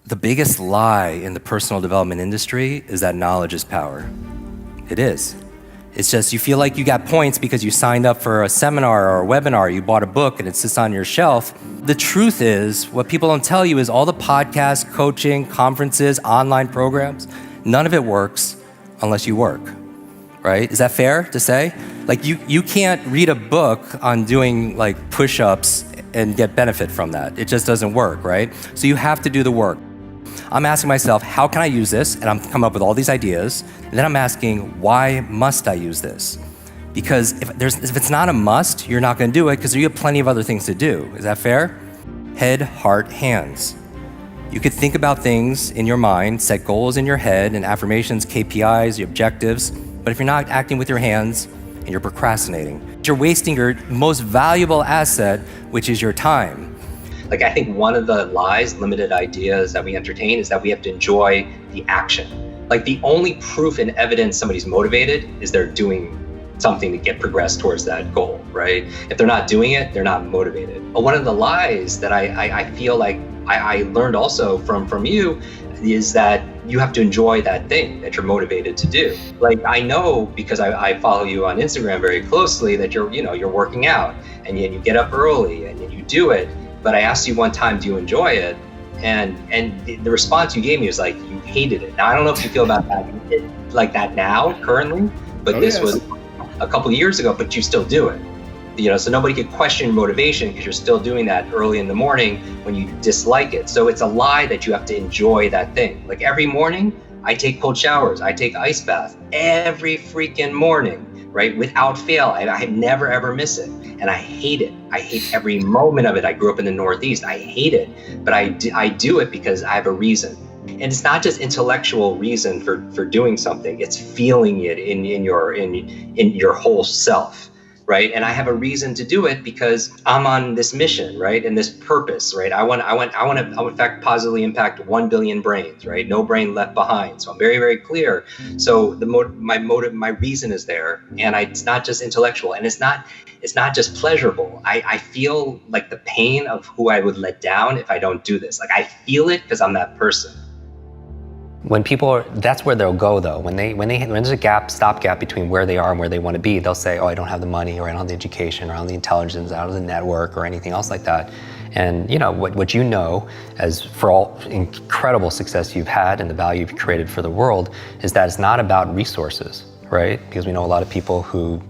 The biggest lie in the personal development industry is that knowledge is power. It is. It's just you feel like you got points because you signed up for a seminar or a webinar, you bought a book and it sits on your shelf. The truth is, what people don't tell you is all the podcasts, coaching, conferences, online programs, none of it works unless you work, right? Is that fair to say? Like you can't read a book on doing like push-ups and get benefit from that. It just doesn't work, right? So you have to do the work. I'm asking myself, how can I use this? And I'm coming up with all these ideas. And then I'm asking, why must I use this? Because if it's not a must, you're not gonna do it because you have plenty of other things to do. Is that fair? Head, heart, hands. You could think about things in your mind, set goals in your head and affirmations, KPIs, your objectives. But if you're not acting with your hands and you're procrastinating, you're wasting your most valuable asset, which is your time. Like, I think one of the lies, limited ideas that we entertain is that we have to enjoy the action. Like, the only proof and evidence somebody's motivated is they're doing something to get progressed towards that goal, right? If they're not doing it, they're not motivated. But one of the lies that I feel like I learned also from you is that you have to enjoy that thing that you're motivated to do. Like, I know because I follow you on Instagram very closely that you're working out and you get up early and you do it. But I asked you one time, do you enjoy it? And the response you gave me was like, you hated it. Now, I don't know if you feel about that like that now, currently, but this was a couple of years ago, but you still do it. So nobody could question motivation because you're still doing that early in the morning when you dislike it. So it's a lie that you have to enjoy that thing. Like, every morning, I take cold showers, I take ice bath every freaking morning, right? Without fail, I never ever miss it. And I hate it. I hate every moment of it. I grew up in the Northeast. I hate it, but I do it because I have a reason. And it's not just intellectual reason for doing something. It's feeling it in your whole self, right? And I have a reason to do it because I'm on this mission, right? And this purpose, right? I want to, in fact, positively impact 1 billion brains, right? No brain left behind. So I'm very, very clear. So my reason is there, and it's not just intellectual, and it's not just pleasurable. I feel like the pain of who I would let down if I don't do this. Like, I feel it because I'm that person. When people that's where they'll go though. When there's a stopgap between where they are and where they want to be, they'll say, oh, I don't have the money, or I don't have the education, or I don't have the intelligence, I don't have the network, or anything else like that. And what you know, as for all incredible success you've had and the value you've created for the world, is that it's not about resources, right? Because we know a lot of people who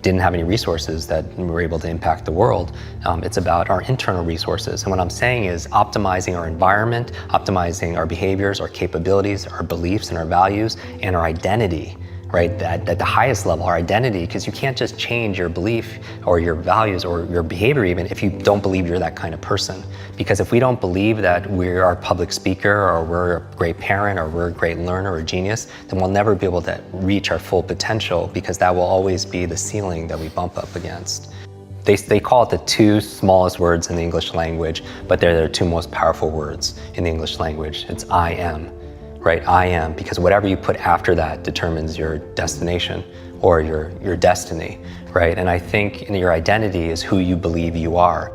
didn't have any resources that were able to impact the world. It's about our internal resources. And what I'm saying is optimizing our environment, optimizing our behaviors, our capabilities, our beliefs and our values, and our identity, right? At the highest level, our identity, because you can't just change your belief or your values or your behavior even if you don't believe you're that kind of person. Because if we don't believe that we're a public speaker, or we're a great parent, or we're a great learner or genius, then we'll never be able to reach our full potential, because that will always be the ceiling that we bump up against. They call it the two smallest words in the English language, but they're the two most powerful words in the English language. It's I am. Right, I am, because whatever you put after that determines your destination or your destiny, right? And I think your identity is who you believe you are,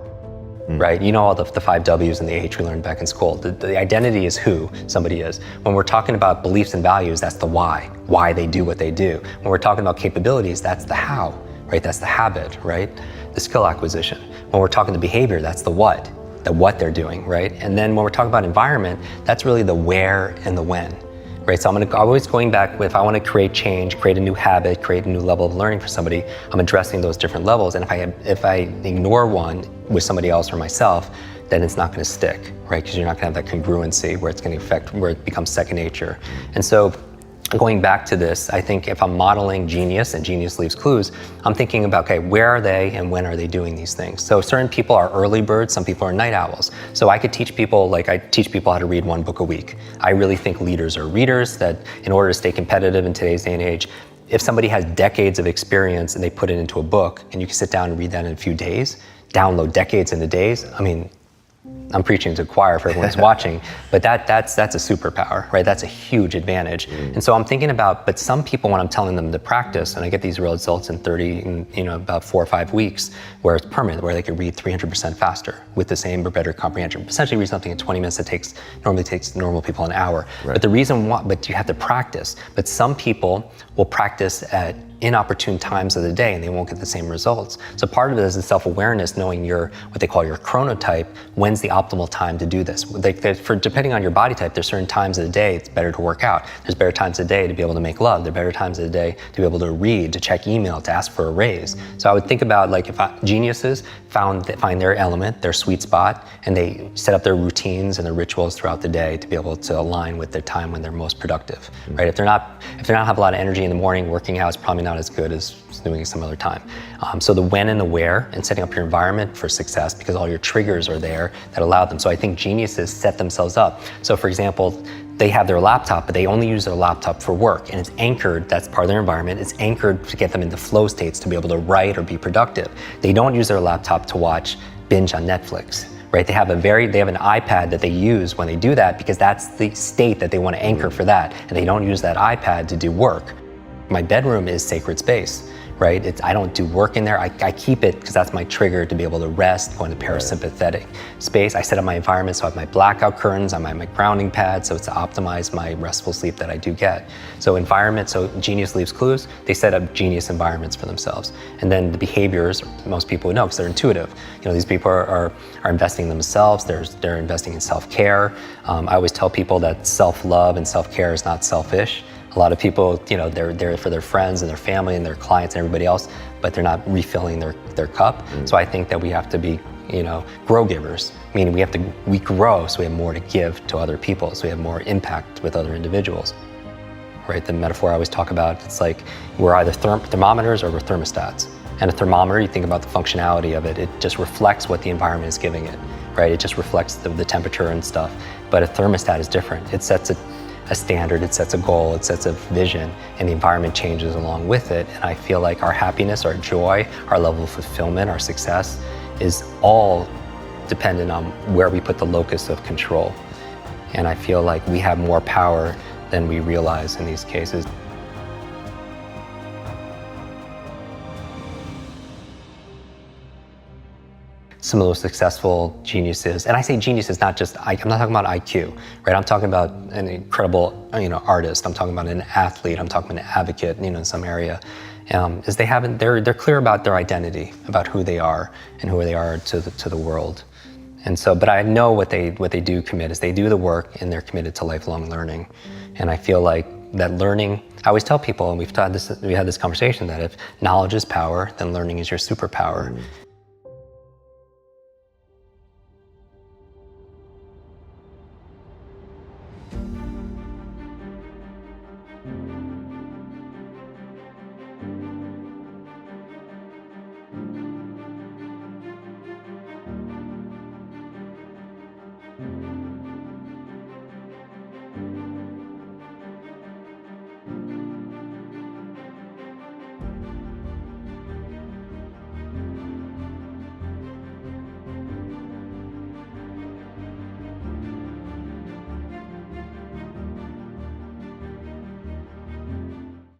right? You know all the 5 W's and the H we learned back in school. The identity is who somebody is. When we're talking about beliefs and values, that's the why they do what they do. When we're talking about capabilities, that's the how, right? That's the habit, right? The skill acquisition. When we're talking the behavior, that's the what they're doing, right? And then when we're talking about environment, that's really the where and the when, right? So I'm always going back with, if I want to create change, create a new habit, create a new level of learning for somebody, I'm addressing those different levels. And if I ignore one with somebody else or myself, then it's not going to stick, right? Because you're not going to have that congruency where it becomes second nature. And so going back to this, I think if I'm modeling genius, and genius leaves clues, I'm thinking about, okay, where are they and when are they doing these things? So certain people are early birds, some people are night owls. So I could teach people, I teach people how to read 1 book a week. I really think leaders are readers, that in order to stay competitive in today's day and age, if somebody has decades of experience and they put it into a book, and you can sit down and read that in a few days, download decades into days, I mean, I'm preaching to the choir for everyone who's watching, but that's a superpower, right? That's a huge advantage. And so I'm thinking about, but some people, when I'm telling them to practice, and I get these results in about 4 or 5 weeks, where it's permanent, where they can read 300% faster with the same or better comprehension. Essentially read something in 20 minutes that normally takes normal people an hour. Right. But the reason why, but you have to practice. But some people will practice at inopportune times of the day and they won't get the same results. So part of it is the self-awareness, knowing what they call your chronotype, when's the optimal time to do this. Depending on your body type, there's certain times of the day it's better to work out. There's better times of the day to be able to make love. There are better times of the day to be able to read, to check email, to ask for a raise. So I would think about like if geniuses find their element, their sweet spot, and they set up their routines and their rituals throughout the day to be able to align with their time when they're most productive, right? If they not have a lot of energy in the morning, working out is probably not as good as doing it some other time. So the when and the where, and setting up your environment for success, because all your triggers are there that allow them. So I think geniuses set themselves up. So for example, they have their laptop, but they only use their laptop for work, and it's anchored, that's part of their environment, it's anchored to get them into flow states to be able to write or be productive. They don't use their laptop to binge on Netflix. Right? They have an iPad that they use when they do that, because that's the state that they want to anchor for that, and they don't use that iPad to do work. My bedroom is sacred space, right? I don't do work in there. I keep it because that's my trigger to be able to rest, go into parasympathetic space. I set up my environment so I have my blackout curtains, I have my grounding pad, so it's to optimize my restful sleep that I do get. So Genius Leaves Clues, they set up genius environments for themselves. And then the behaviors, most people would know because they're intuitive. These people are investing in themselves, they're investing in self-care. I always tell people that self-love and self-care is not selfish. A lot of people, they're there for their friends and their family and their clients and everybody else, but they're not refilling their cup. So I think that we have to be, grow givers, meaning we grow so we have more to give to other people, so we have more impact with other individuals. Right? The metaphor I always talk about, it's like we're either thermometers or we're thermostats. And a thermometer, you think about the functionality of it, it just reflects what the environment is giving it, right? It just reflects the temperature and stuff. But a thermostat is different. It sets a standard, it sets a goal, it sets a vision, and the environment changes along with it. And I feel like our happiness, our joy, our level of fulfillment, our success is all dependent on where we put the locus of control. And I feel like we have more power than we realize in these cases. Some of those successful geniuses, and I say geniuses, I'm not talking about IQ, right? I'm talking about an incredible, artist. I'm talking about an athlete. I'm talking about an advocate, in some area. Is they're clear about their identity, about who they are and who they are to the world. And so, but I know what they do commit is they do the work and they're committed to lifelong learning. And I feel like that learning, I always tell people, and we had this conversation, that if knowledge is power, then learning is your superpower.